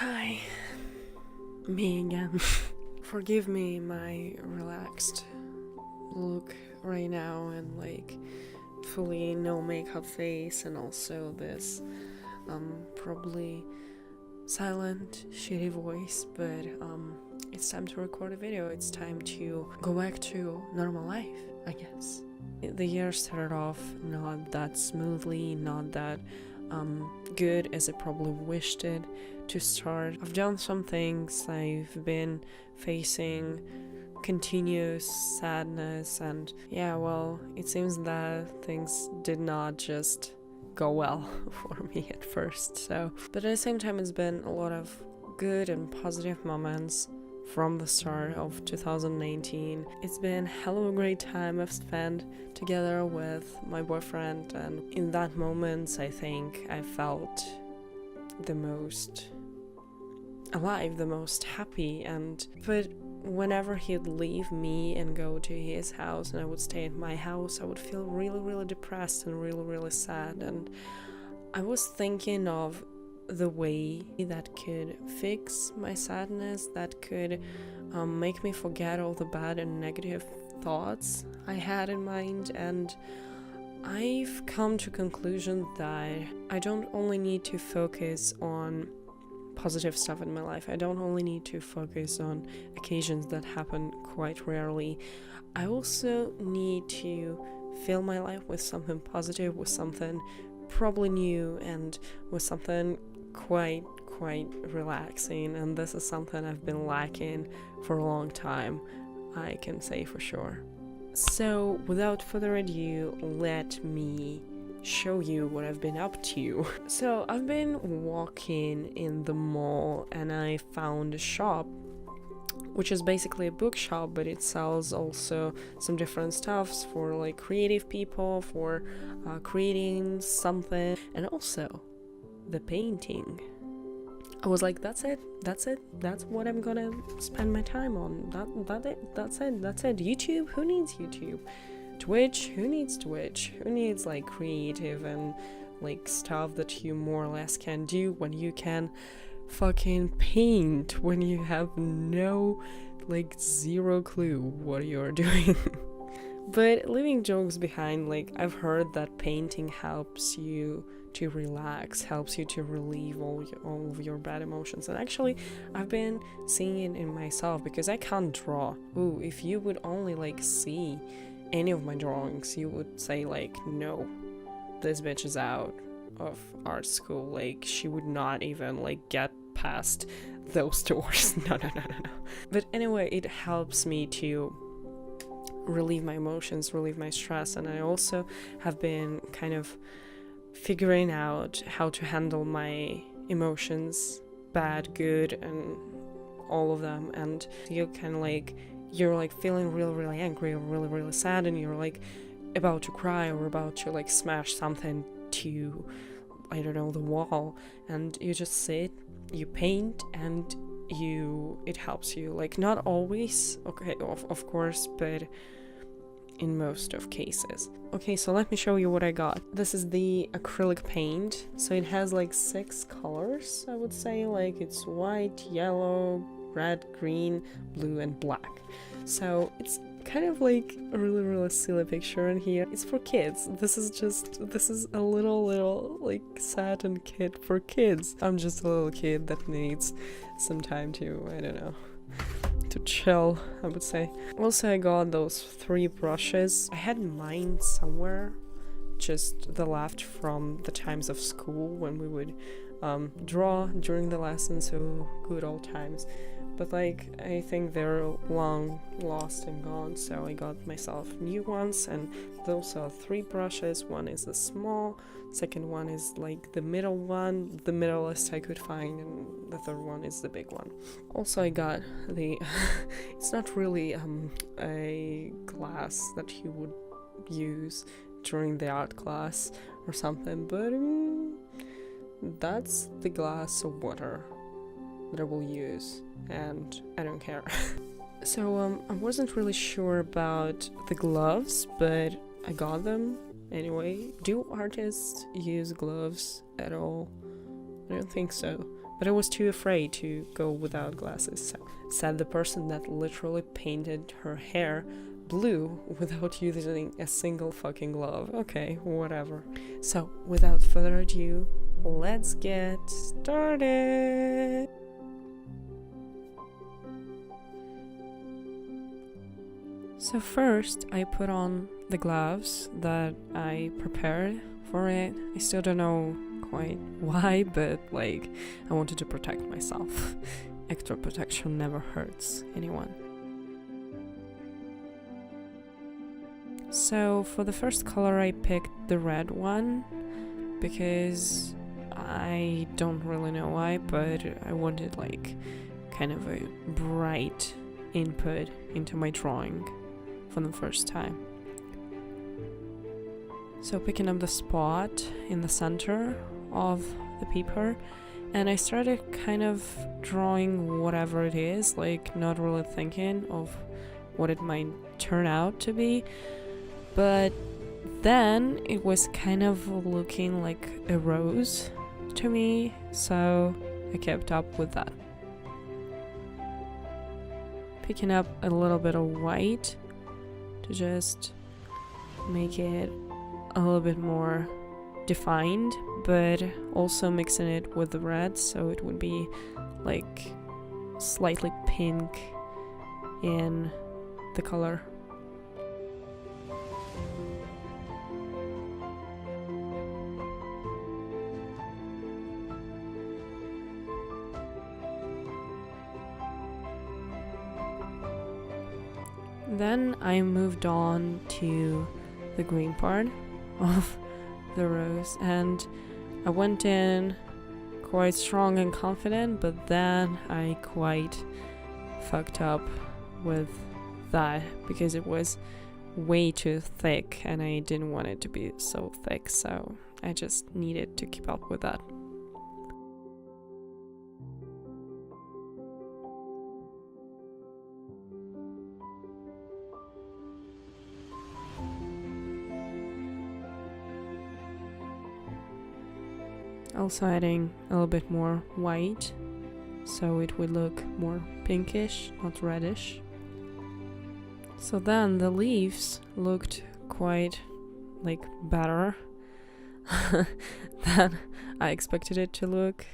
Hi, me again. Forgive me my relaxed look right now and like fully no makeup face, and also this probably silent shitty voice, but it's time to record a video. It's time to go back to normal life, I guess. The year started off not that smoothly, not that good as I probably wished it to start. I've done some things, I've been facing continuous sadness, and yeah, well, it seems that things did not just go well for me at first. But at the same time, it's been a lot of good and positive moments from the start of 2019. It's been a hell of a great time I've spent together with my boyfriend, and in that moment I think I felt the most alive, the most happy. But whenever he'd leave me and go to his house and I would stay at my house, I would feel really depressed and really sad. And I was thinking of the way that could fix my sadness, that could make me forget all the bad and negative thoughts I had in mind. And I've come to a conclusion that I don't only need to focus on positive stuff in my life. I don't only need to focus on occasions that happen quite rarely. I also need to fill my life with something positive, with something probably new, and with something quite relaxing. And this is something I've been lacking for a long time, I can say for sure. So without further ado, let me show you what I've been up to. So I've been walking in the mall and I found a shop which is basically a bookshop, but it sells also some different stuffs for like creative people, for creating something, and also the painting. I was like, that's it, that's what I'm gonna spend my time on. That's it. YouTube, who needs YouTube? Twitch, who needs Twitch? Who needs like creative and like stuff that you more or less can do when you can fucking paint, when you have no, like, zero clue what you're doing. But leaving jokes behind, like, I've heard that painting helps you to relax, helps you to relieve all of your bad emotions. And actually, I've been seeing it in myself, because I can't draw. Ooh, if you would only like see any of my drawings, you would say like, no, this bitch is out of art school. Like, she would not even like get past those doors. No. But anyway, it helps me to relieve my emotions, relieve my stress. And I also have been kind of figuring out how to handle my emotions, bad, good, and all of them. And you can like, you're like feeling really angry or really sad, and you're like about to cry or about to like smash something to, I don't know, the wall, and you just sit, you paint, and it helps you. Like, not always, okay, of course, but in most of cases. Okay, so let me show you what I got. This is the acrylic paint. So it has like 6 colors, I would say. Like, it's white, yellow, red, green, blue, and black. So it's kind of like a really silly picture in here. It's for kids. This is a little like satin kit for kids. I'm just a little kid that needs some time to, I don't know, to chill, I would say. Also, I got those 3 brushes. I had mine somewhere, just the left from the times of school when we would draw during the lessons, so good old times. But like, I think they're long lost and gone, so I got myself new ones. And those are 3 brushes. One is the small, second one is like the middle one, the middleest I could find, and the third one is the big one. Also, I got the it's not really a glass that you would use during the art class or something, but that's the glass of water that I will use, and I don't care. So I wasn't really sure about the gloves, but I got them anyway. Do artists use gloves at all? I don't think so, but I was too afraid to go without glasses, so said the person that literally painted her hair blue without using a single fucking glove. Okay, whatever. So, without further ado, let's get started! So first, I put on the gloves that I prepared for it. I still don't know quite why, but like, I wanted to protect myself. Extra protection never hurts anyone. So for the first color I picked the red one, because I don't really know why, but I wanted like kind of a bright input into my drawing for the first time. So picking up the spot in the center of the paper, and I started kind of drawing whatever it is, like not really thinking of what it might turn out to be. But then it was kind of looking like a rose to me, so I kept up with that. Picking up a little bit of white to just make it a little bit more defined, but also mixing it with the red so it would be like slightly pink in the color. Then I moved on to the green part of the rose, and I went in quite strong and confident, but then I quite fucked up with that because it was way too thick and I didn't want it to be so thick, so I just needed to keep up with that. Also adding a little bit more white so it would look more pinkish, not reddish. So then the leaves looked quite like better than I expected it to look.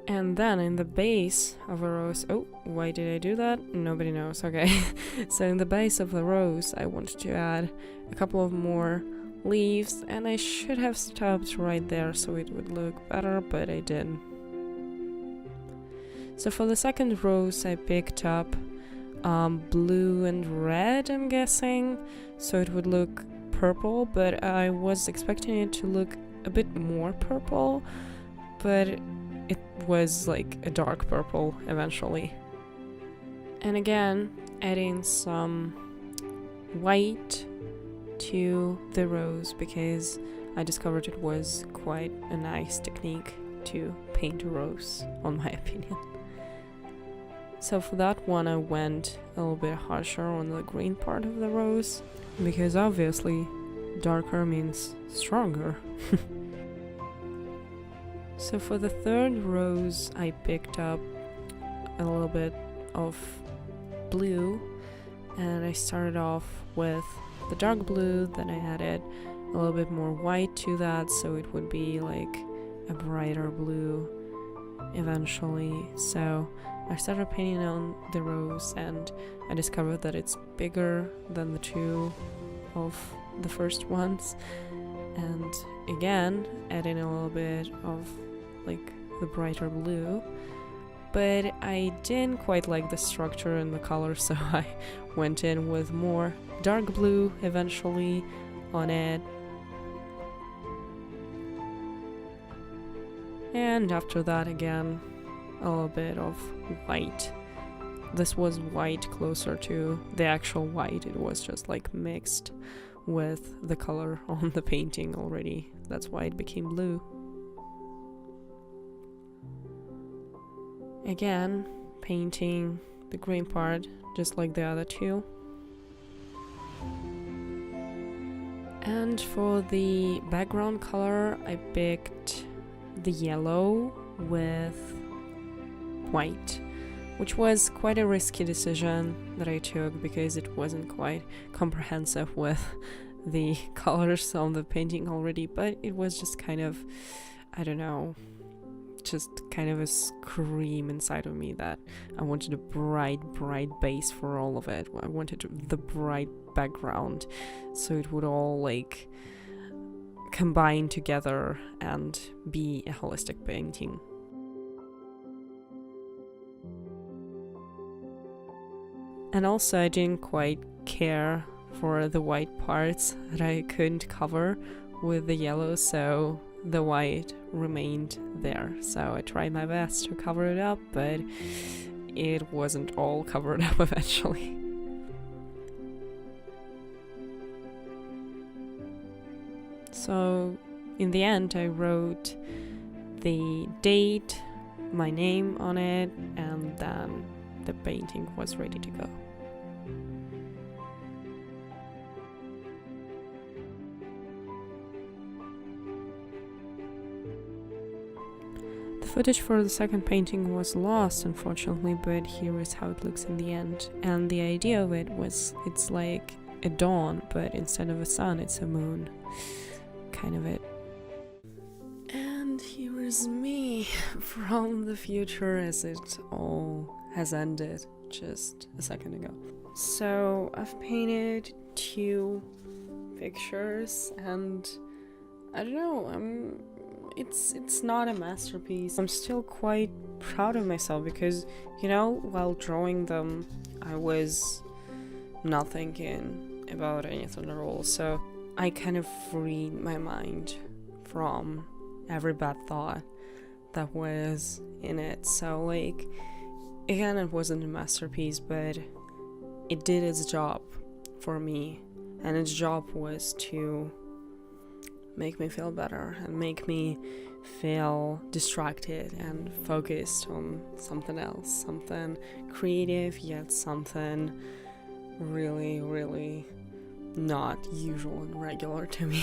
And then in the base of a rose, oh, why did I do that? Nobody knows, okay. So in the base of the rose, I wanted to add a couple of more leaves, and I should have stopped right there so it would look better, but I didn't. So for the second rose, I picked up blue and red, I'm guessing, so it would look purple, but I was expecting it to look a bit more purple, but it was like a dark purple eventually. And again, adding some white to the rose because I discovered it was quite a nice technique to paint a rose, on my opinion. So for that one I went a little bit harsher on the green part of the rose, because obviously darker means stronger. So for the third rose, I picked up a little bit of blue, and I started off with the dark blue, then I added a little bit more white to that, so it would be like a brighter blue eventually. So I started painting on the rose, and I discovered that it's bigger than the two of the first ones, and again adding a little bit of like the brighter blue, but I didn't quite like the structure and the color, so I went in with more dark blue eventually on it. And after that again a little bit of white. This was white closer to the actual white, it was just like mixed with the color on the painting already. That's why it became blue. Again, painting the green part just like the other two. And for the background color, I picked the yellow with white, which was quite a risky decision that I took because it wasn't quite comprehensive with the colors on the painting already, but it was just kind of, I don't know, just kind of a scream inside of me that I wanted a bright base for all of it. I wanted the bright background so it would all like combine together and be a holistic painting. And also I didn't quite care for the white parts that I couldn't cover with the yellow, so the white remained there. So I tried my best to cover it up, but it wasn't all covered up eventually. So in the end I wrote the date, my name on it, and then the painting was ready to go. The footage for the second painting was lost, unfortunately, but here is how it looks in the end. And the idea of it was, it's like a dawn, but instead of a sun, it's a moon. Kind of it. And here is me from the future as it all has ended just a second ago. So I've painted 2 pictures and I don't know, it's not a masterpiece. I'm still quite proud of myself because, you know, while drawing them I was not thinking about anything at all, so I kind of freed my mind from every bad thought that was in it. So like, again, it wasn't a masterpiece, but it did its job for me, and its job was to make me feel better and make me feel distracted and focused on something else, something creative, yet something really not usual and regular to me.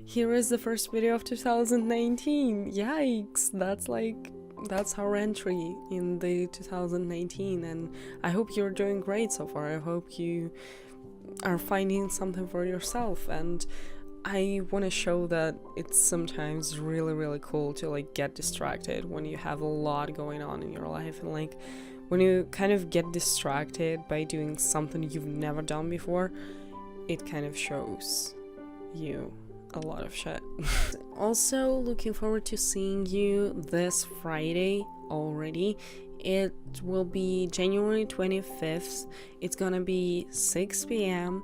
Here is the first video of 2019. Yikes, that's our entry in the 2019, and I hope you're doing great so far. I hope you are finding something for yourself, and I want to show that it's sometimes really cool to like get distracted when you have a lot going on in your life, and like when you kind of get distracted by doing something you've never done before, it kind of shows you a lot of shit. Also, looking forward to seeing you this Friday already. It will be January 25th. It's gonna be 6 p.m.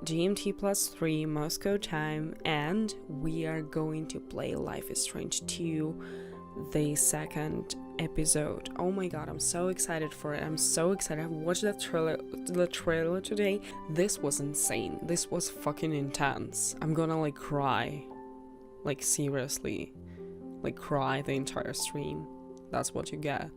GMT +3 Moscow time, and we are going to play Life is Strange 2, the second episode. Oh my god, I'm so excited for it. I'm so excited. I watched the trailer today. This was insane. This was fucking intense. I'm gonna like cry. Like seriously. Like cry the entire stream. That's what you get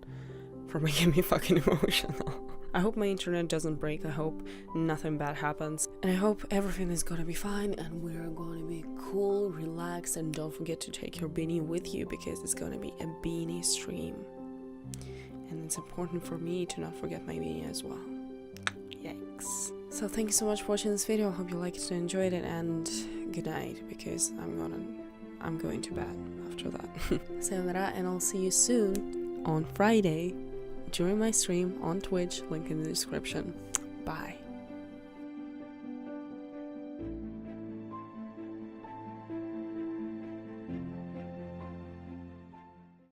for making me fucking emotional. I hope my internet doesn't break. I hope nothing bad happens. And I hope everything is gonna be fine and we're gonna be cool, relaxed, and don't forget to take your beanie with you because it's gonna be a beanie stream. And it's important for me to not forget my beanie as well. Yikes. So thank you so much for watching this video. I hope you liked it and enjoyed it, and good night because I'm going to bed after that. Sayonara, and I'll see you soon on Friday during my stream on Twitch, link in the description. Bye.